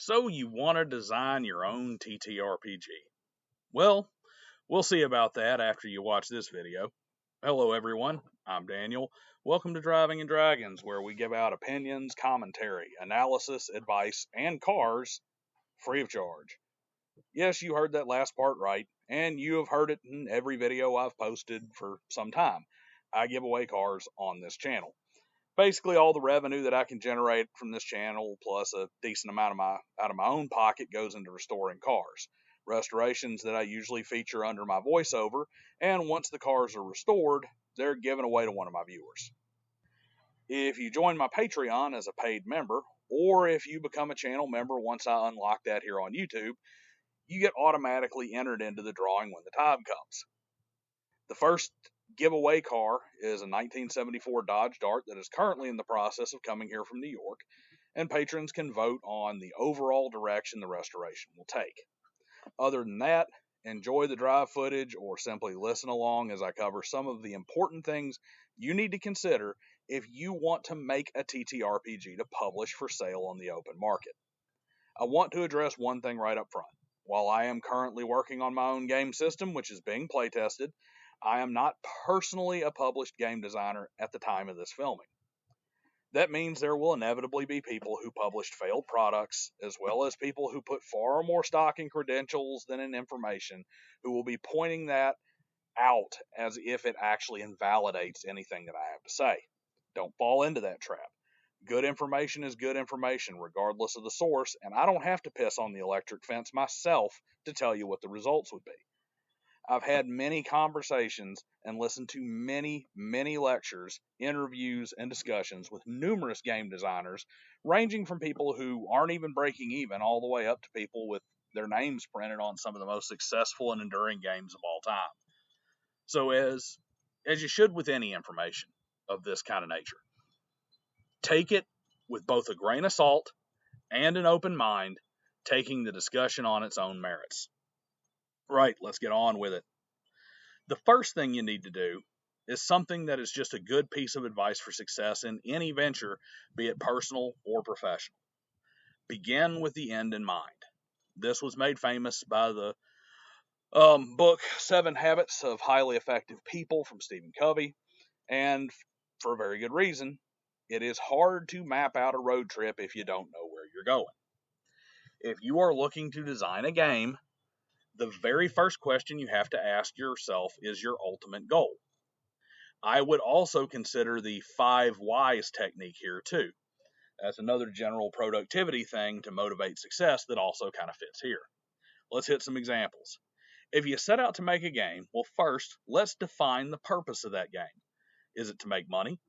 So you want to design your own TTRPG? Well, we'll see about that after you watch this video. Hello everyone, I'm Daniel. Welcome to Driving and Dragons, where we give out opinions, commentary, analysis, advice, and cars free of charge. Yes, you heard that last part right, and you have heard it in every video I've posted for some time. I give away cars on this channel. Basically, all the revenue that I can generate from this channel, plus a decent amount out of my own pocket, goes into restoring cars. Restorations that I usually feature under my voiceover, and once the cars are restored, they're given away to one of my viewers. If you join my Patreon as a paid member, or if you become a channel member once I unlock that here on YouTube, you get automatically entered into the drawing when the time comes. The first giveaway car is a 1974 Dodge Dart that is currently in the process of coming here from New York, and patrons can vote on the overall direction the restoration will take. Other than that, enjoy the drive footage or simply listen along as I cover some of the important things you need to consider if you want to make a TTRPG to publish for sale on the open market. I want to address one thing right up front. While I am currently working on my own game system, which is being playtested, I am not personally a published game designer at the time of this filming. That means there will inevitably be people who published failed products, as well as people who put far more stock in credentials than in information, who will be pointing that out as if it actually invalidates anything that I have to say. Don't fall into that trap. Good information is good information, regardless of the source, and I don't have to piss on the electric fence myself to tell you what the results would be. I've had many conversations and listened to many lectures, interviews, and discussions with numerous game designers, ranging from people who aren't even breaking even all the way up to people with their names printed on some of the most successful and enduring games of all time. So as you should with any information of this kind of nature, take it with both a grain of salt and an open mind, taking the discussion on its own merits. Right, let's get on with it. The first thing you need to do is something that is just a good piece of advice for success in any venture, be it personal or professional. Begin with the end in mind. This was made famous by the book 7 Habits of Highly Effective People from Stephen Covey, and for a very good reason. It is hard to map out a road trip if you don't know where you're going. If you are looking to design a game, the very first question you have to ask yourself is your ultimate goal. I would also consider the 5 whys technique here too. That's another general productivity thing to motivate success that also kind of fits here. Let's hit some examples. If you set out to make a game, well, first, let's define the purpose of that game. Is it to make money?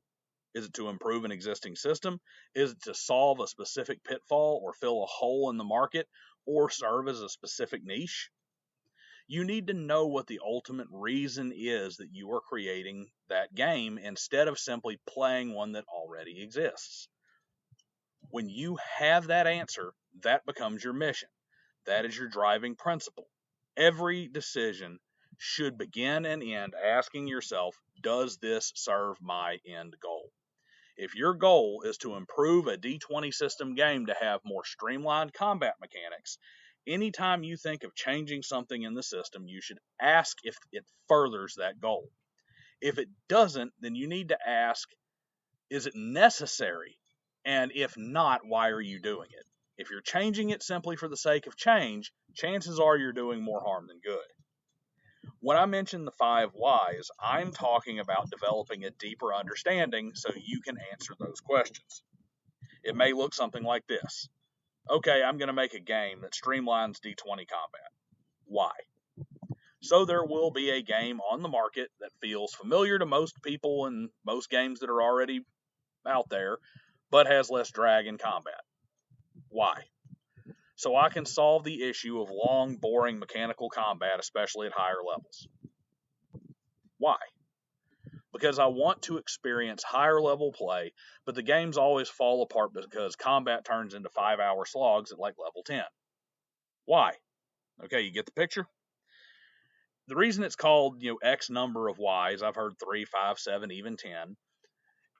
Is it to improve an existing system? Is it to solve a specific pitfall or fill a hole in the market or serve as a specific niche? You need to know what the ultimate reason is that you are creating that game instead of simply playing one that already exists. When you have that answer, that becomes your mission. That is your driving principle. Every decision should begin and end asking yourself, does this serve my end goal? If your goal is to improve a D20 system game to have more streamlined combat mechanics, anytime you think of changing something in the system, you should ask if it furthers that goal. If it doesn't, then you need to ask, is it necessary? And if not, why are you doing it? If you're changing it simply for the sake of change, chances are you're doing more harm than good. When I mention the 5 whys, I'm talking about developing a deeper understanding so you can answer those questions. It may look something like this. Okay, I'm going to make a game that streamlines D20 combat. Why? So there will be a game on the market that feels familiar to most people and most games that are already out there, but has less drag in combat. Why? So I can solve the issue of long, boring mechanical combat, especially at higher levels. Why? Because I want to experience higher level play, but the games always fall apart because combat turns into 5-hour slogs at like level 10. Why? Okay, you get the picture? The reason it's called, X number of whys, I've heard 3, 5, 7, even 10,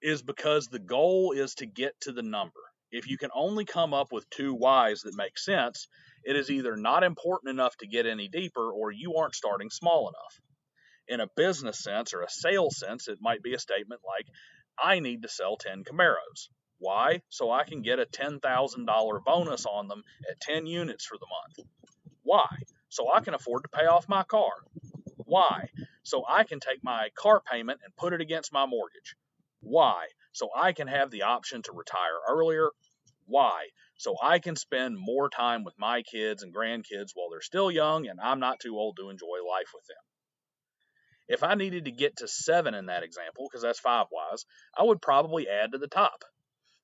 is because the goal is to get to the number. If you can only come up with two whys that make sense, it is either not important enough to get any deeper or you aren't starting small enough. In a business sense or a sales sense, it might be a statement like, I need to sell 10 Camaros. Why? So I can get a $10,000 bonus on them at 10 units for the month. Why? So I can afford to pay off my car. Why? So I can take my car payment and put it against my mortgage. Why? So I can have the option to retire earlier. Why? So I can spend more time with my kids and grandkids while they're still young and I'm not too old to enjoy life with them. If I needed to get to 7 in that example, because that's 5 whys, I would probably add to the top.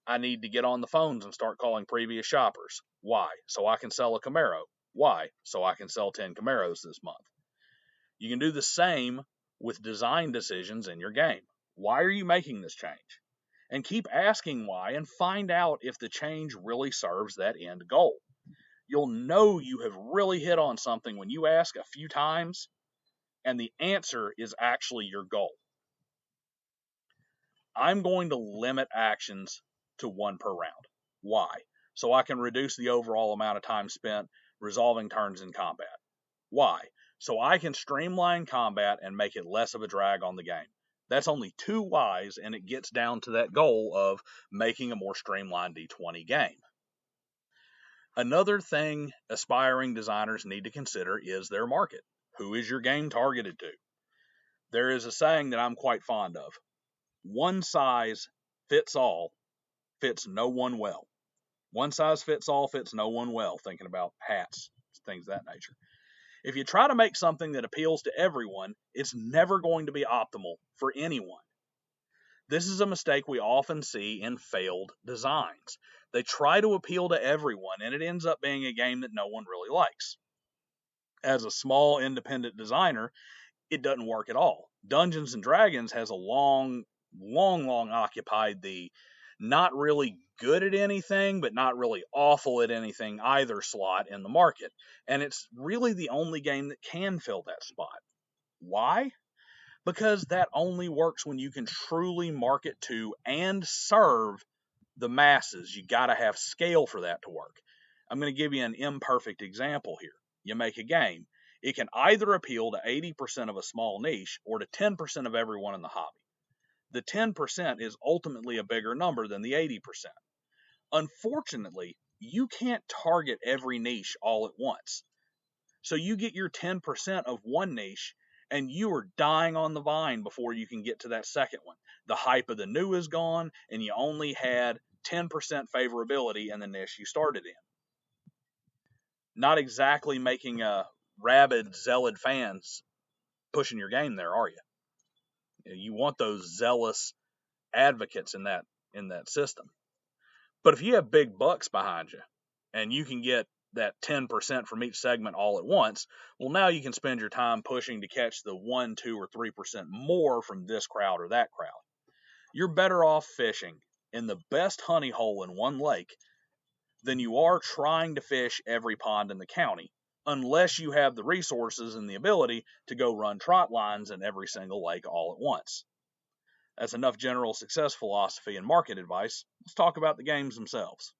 I need to get on the phones and start calling previous shoppers. Why? So I can sell a Camaro. Why? So I can sell 10 Camaros this month. You can do the same with design decisions in your game. Why are you making this change? And keep asking why and find out if the change really serves that end goal. You'll know you have really hit on something when you ask a few times and the answer is actually your goal. I'm going to limit actions to 1 per round. Why? So I can reduce the overall amount of time spent resolving turns in combat. Why? So I can streamline combat and make it less of a drag on the game. That's only 2 whys, and it gets down to that goal of making a more streamlined D20 game. Another thing aspiring designers need to consider is their market. Who is your game targeted to? There is a saying that I'm quite fond of. One size fits all fits no one well. One size fits all fits no one well, thinking about hats, things of that nature. If you try to make something that appeals to everyone, it's never going to be optimal for anyone. This is a mistake we often see in failed designs. They try to appeal to everyone, and it ends up being a game that no one really likes. As a small independent designer, it doesn't work at all. Dungeons and Dragons has a long occupied the not really good at anything, but not really awful at anything either slot in the market. And it's really the only game that can fill that spot. Why? Because that only works when you can truly market to and serve the masses. You got to have scale for that to work. I'm going to give you an imperfect example here. You make a game. It can either appeal to 80% of a small niche or to 10% of everyone in the hobby. The 10% is ultimately a bigger number than the 80%. Unfortunately, you can't target every niche all at once. So you get your 10% of one niche and you are dying on the vine before you can get to that second one. The hype of the new is gone and you only had 10% favorability in the niche you started in. Not exactly making a rabid, zealot fans pushing your game there, are you? You want those zealous advocates in that system. But if you have big bucks behind you and you can get that 10% from each segment all at once, well, now you can spend your time pushing to catch the 1, 2, or 3% more from this crowd or that crowd. You're better off fishing in the best honey hole in one lake than you are trying to fish every pond in the county, unless you have the resources and the ability to go run trot lines in every single lake all at once. That's enough general success philosophy and market advice. Let's talk about the games themselves.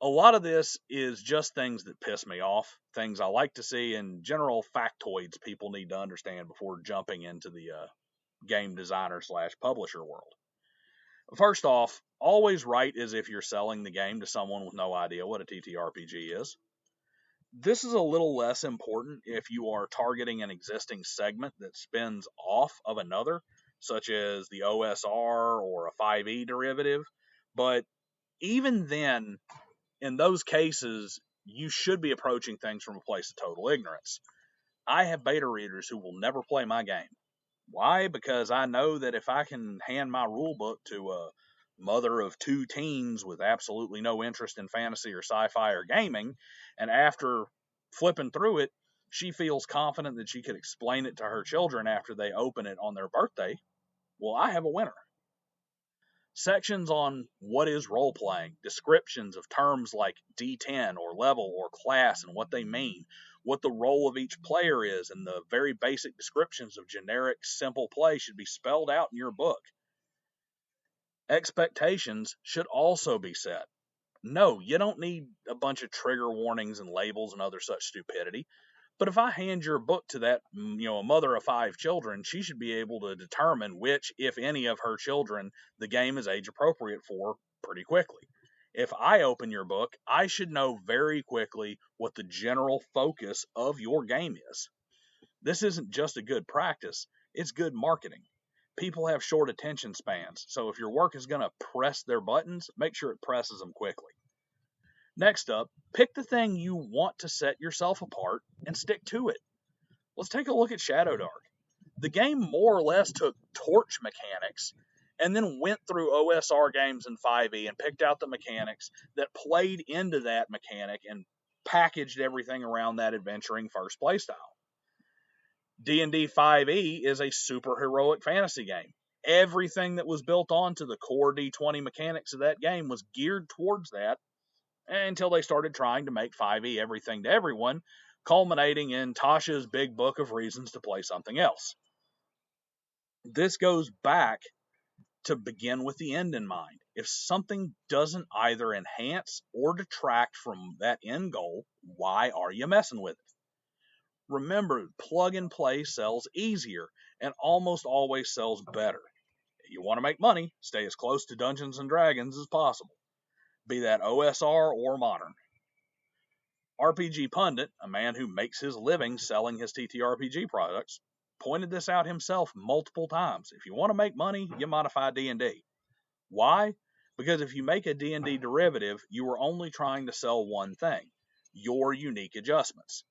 A lot of this is just things that piss me off, things I like to see, and general factoids people need to understand before jumping into the game designer / publisher world. First off, always write as if you're selling the game to someone with no idea what a TTRPG is. This is a little less important if you are targeting an existing segment that spins off of another, such as the OSR or a 5e derivative. But even then, in those cases, you should be approaching things from a place of total ignorance. I have beta readers who will never play my game. Why? Because I know that if I can hand my rule book to a mother of 2 teens with absolutely no interest in fantasy or sci-fi or gaming, and after flipping through it, she feels confident that she could explain it to her children after they open it on their birthday, well, I have a winner. Sections on what is role-playing, descriptions of terms like D10 or level or class and what they mean, what the role of each player is, and the very basic descriptions of generic, simple play should be spelled out in your book. Expectations should also be set. No, you don't need a bunch of trigger warnings and labels and other such stupidity. But if I hand your book to that, a mother of 5 children, she should be able to determine which, if any, of her children the game is age appropriate for pretty quickly. If I open your book, I should know very quickly what the general focus of your game is. This isn't just a good practice, it's good marketing. People have short attention spans, so if your work is going to press their buttons, make sure it presses them quickly. Next up, pick the thing you want to set yourself apart and stick to it. Let's take a look at Shadow Dark. The game more or less took torch mechanics and then went through OSR games in 5e and picked out the mechanics that played into that mechanic and packaged everything around that adventuring first playstyle. D&D 5e is a super heroic fantasy game. Everything that was built onto the core D20 mechanics of that game was geared towards that until they started trying to make 5e everything to everyone, culminating in Tasha's big book of reasons to play something else. This goes back to begin with the end in mind. If something doesn't either enhance or detract from that end goal, why are you messing with it? Remember, plug and play sells easier and almost always sells better. If you want to make money, stay as close to Dungeons and Dragons as possible, be that OSR or modern. RPG Pundit, a man who makes his living selling his TTRPG products, pointed this out himself multiple times. If you want to make money, you modify D&D. Why? Because if you make a D&D derivative, you are only trying to sell one thing, your unique adjustments.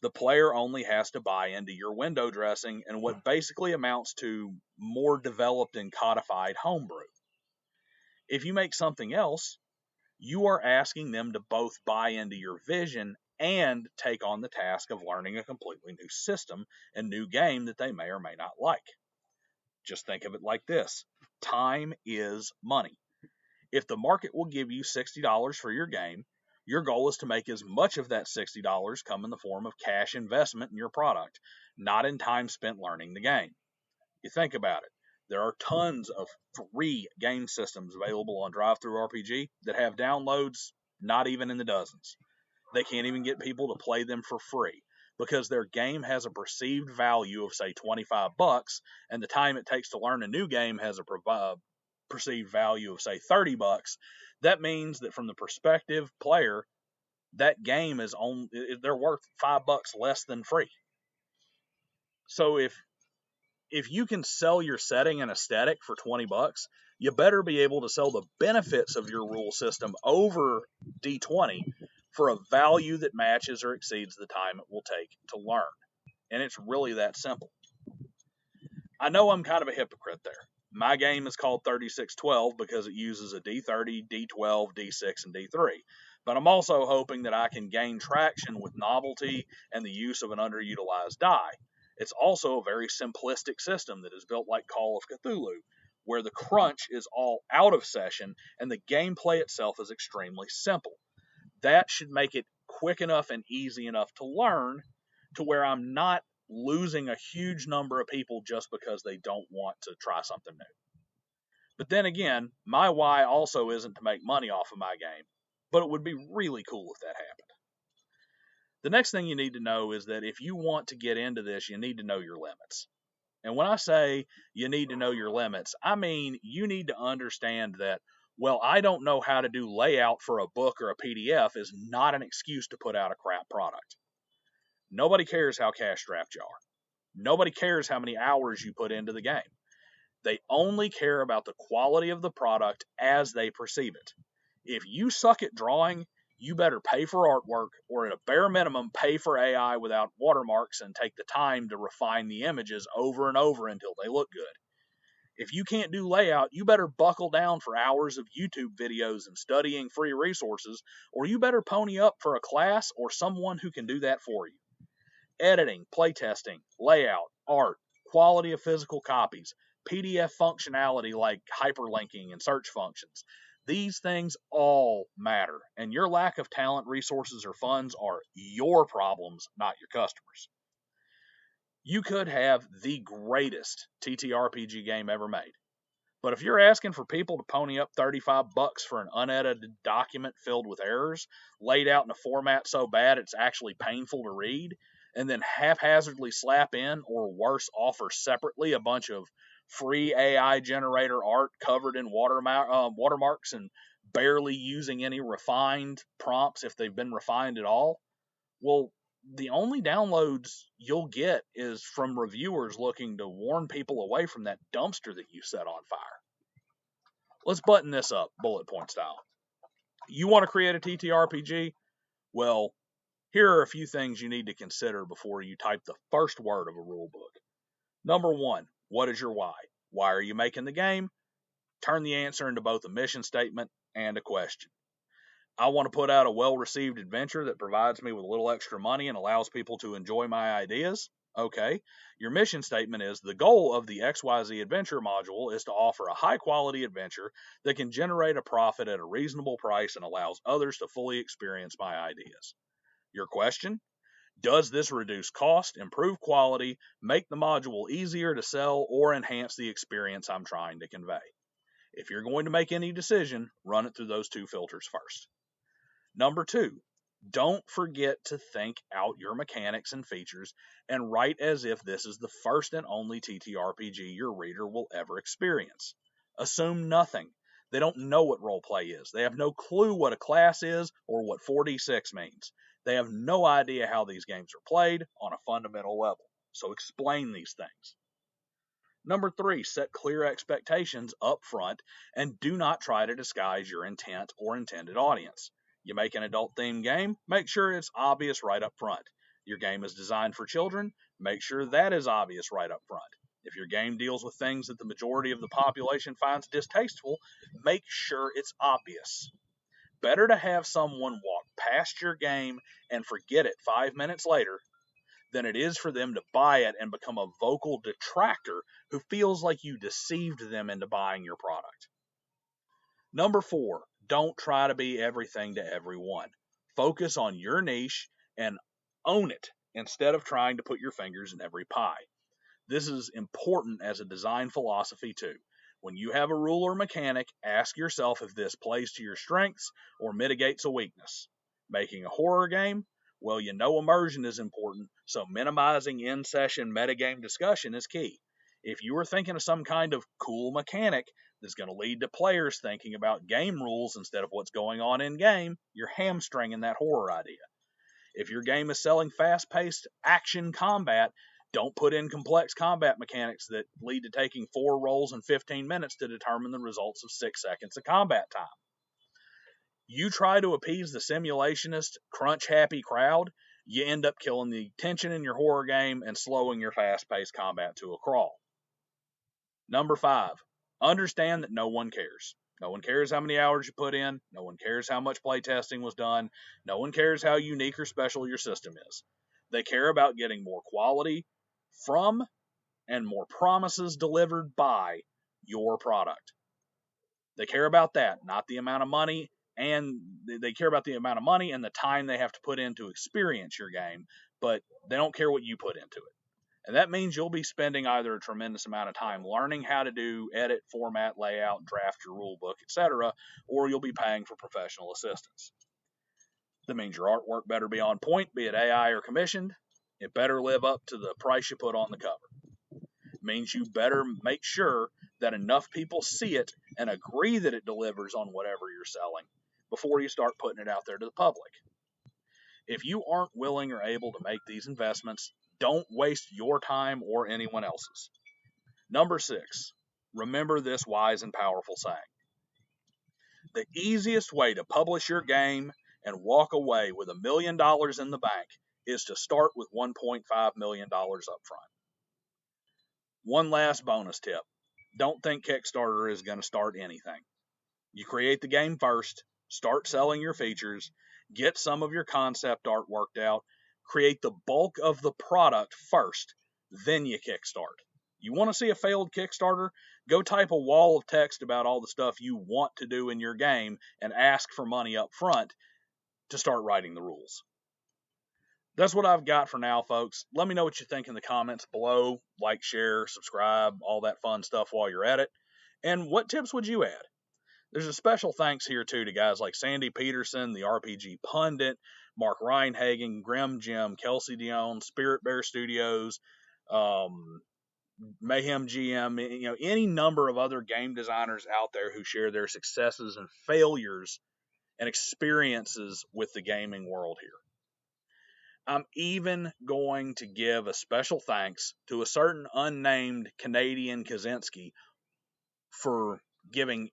The player only has to buy into your window dressing and what basically amounts to more developed and codified homebrew. If you make something else, you are asking them to both buy into your vision and take on the task of learning a completely new system and new game that they may or may not like. Just think of it like this. Time is money. If the market will give you $60 for your game, your goal is to make as much of that $60 come in the form of cash investment in your product, not in time spent learning the game. You think about it. There are tons of free game systems available on DriveThruRPG that have downloads not even in the dozens. They can't even get people to play them for free because their game has a perceived value of, say, $25, and the time it takes to learn a new game has a perceived value of, say, $30. That means that from the perspective player, that game is they're worth $5 less than free. So if you can sell your setting and aesthetic for $20, you better be able to sell the benefits of your rule system over D20 for a value that matches or exceeds the time it will take to learn. And it's really that simple. I know I'm kind of a hypocrite there. My game is called 3612 because it uses a D30, D12, D6, and D3. But I'm also hoping that I can gain traction with novelty and the use of an underutilized die. It's also a very simplistic system that is built like Call of Cthulhu, where the crunch is all out of session and the gameplay itself is extremely simple. That should make it quick enough and easy enough to learn to where I'm not losing a huge number of people just because they don't want to try something new. But then again, my why also isn't to make money off of my game, but it would be really cool if that happened. The next thing you need to know is that if you want to get into this, you need to know your limits. And when I say you need to know your limits, I mean you need to understand that, well, I don't know how to do layout for a book or a PDF is not an excuse to put out a crap product. Nobody cares how cash-strapped you are. Nobody cares how many hours you put into the game. They only care about the quality of the product as they perceive it. If you suck at drawing, you better pay for artwork, or at a bare minimum, pay for AI without watermarks and take the time to refine the images over and over until they look good. If you can't do layout, you better buckle down for hours of YouTube videos and studying free resources, or you better pony up for a class or someone who can do that for you. Editing, playtesting, layout, art, quality of physical copies, PDF functionality like hyperlinking and search functions. These things all matter, and your lack of talent, resources, or funds are your problems, not your customers. You could have the greatest TTRPG game ever made, But if you're asking for people to pony up $35 for an unedited document filled with errors, laid out in a format so bad it's actually painful to read, and then haphazardly slap in, or worse, offer separately a bunch of free AI generator art covered in watermarks and barely using any refined prompts if they've been refined at all, well, the only downloads you'll get is from reviewers looking to warn people away from that dumpster that you set on fire. Let's button this up bullet point style. You want to create a TTRPG? Well, here are a few things you need to consider before you type the first word of a rule book. Number one, what is your why? Why are you making the game? Turn the answer into both a mission statement and a question. I want to put out a well-received adventure that provides me with a little extra money and allows people to enjoy my ideas. Okay, your mission statement is the goal of the XYZ adventure module is to offer a high-quality adventure that can generate a profit at a reasonable price and allows others to fully experience my ideas. Your question? Does this reduce cost, improve quality, make the module easier to sell, or enhance the experience I'm trying to convey? If you're going to make any decision, run it through those two filters first. Number two, don't forget to think out your mechanics and features and write as if this is the first and only TTRPG your reader will ever experience. Assume nothing. They don't know what roleplay is. They have no clue what a class is or what 4d6 means. They have no idea how these games are played on a fundamental level. So explain these things. Number three, set clear expectations up front and do not try to disguise your intent or intended audience. You make an adult-themed game, make sure it's obvious right up front. Your game is designed for children, make sure that is obvious right up front. If your game deals with things that the majority of the population finds distasteful, make sure it's obvious. Better to have someone walk past your game and forget it 5 minutes later than it is for them to buy it and become a vocal detractor who feels like you deceived them into buying your product. Number four, don't try to be everything to everyone. Focus on your niche and own it instead of trying to put your fingers in every pie. This is important as a design philosophy too. When you have a rule or mechanic, ask yourself if this plays to your strengths or mitigates a weakness. Making a horror game? Well, you know immersion is important, so minimizing in-session metagame discussion is key. If you are thinking of some kind of cool mechanic that's going to lead to players thinking about game rules instead of what's going on in-game, you're hamstringing that horror idea. If your game is selling fast-paced action combat, don't put in complex combat mechanics that lead to taking 4 rolls in 15 minutes to determine the results of 6 seconds of combat time. You try to appease the simulationist, crunch-happy crowd, you end up killing the tension in your horror game and slowing your fast-paced combat to a crawl. Number 5, understand that no one cares. No one cares how many hours you put in. No one cares how much playtesting was done. No one cares how unique or special your system is. They care about getting more quality from and more promises delivered by your product. They care about that, not the amount of money, and they care about the amount of money and the time they have to put in to experience your game, but they don't care what you put into it. And that means you'll be spending either a tremendous amount of time learning how to do edit, format, layout, draft your rule book, etc., or you'll be paying for professional assistance. That means your artwork better be on point, be it AI or commissioned. It better live up to the price you put on the cover. It means you better make sure that enough people see it and agree that it delivers on whatever you're selling before you start putting it out there to the public. If you aren't willing or able to make these investments, don't waste your time or anyone else's. Number 6, remember this wise and powerful saying. The easiest way to publish your game and walk away with $1 million in the bank is to start with $1.5 million up front. One last bonus tip. Don't think Kickstarter is going to start anything. You create the game first, start selling your features, get some of your concept art worked out, create the bulk of the product first, then you kickstart. You want to see a failed Kickstarter? Go type a wall of text about all the stuff you want to do in your game and ask for money up front to start writing the rules. That's what I've got for now, folks. Let me know what you think in the comments below. Like, share, subscribe, all that fun stuff while you're at it. And what tips would you add? There's a special thanks here, too, to guys like Sandy Peterson, the RPG Pundit, Mark Reinhagen, Grim Jim, Kelsey Dion, Spirit Bear Studios, Mayhem GM, any number of other game designers out there who share their successes and failures and experiences with the gaming world here. I'm even going to give a special thanks to a certain unnamed Canadian Kaczynski for giving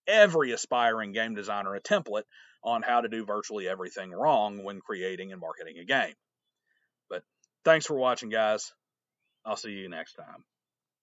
every aspiring game designer a template on how to do virtually everything wrong when creating and marketing a game. But thanks for watching, guys. I'll see you next time.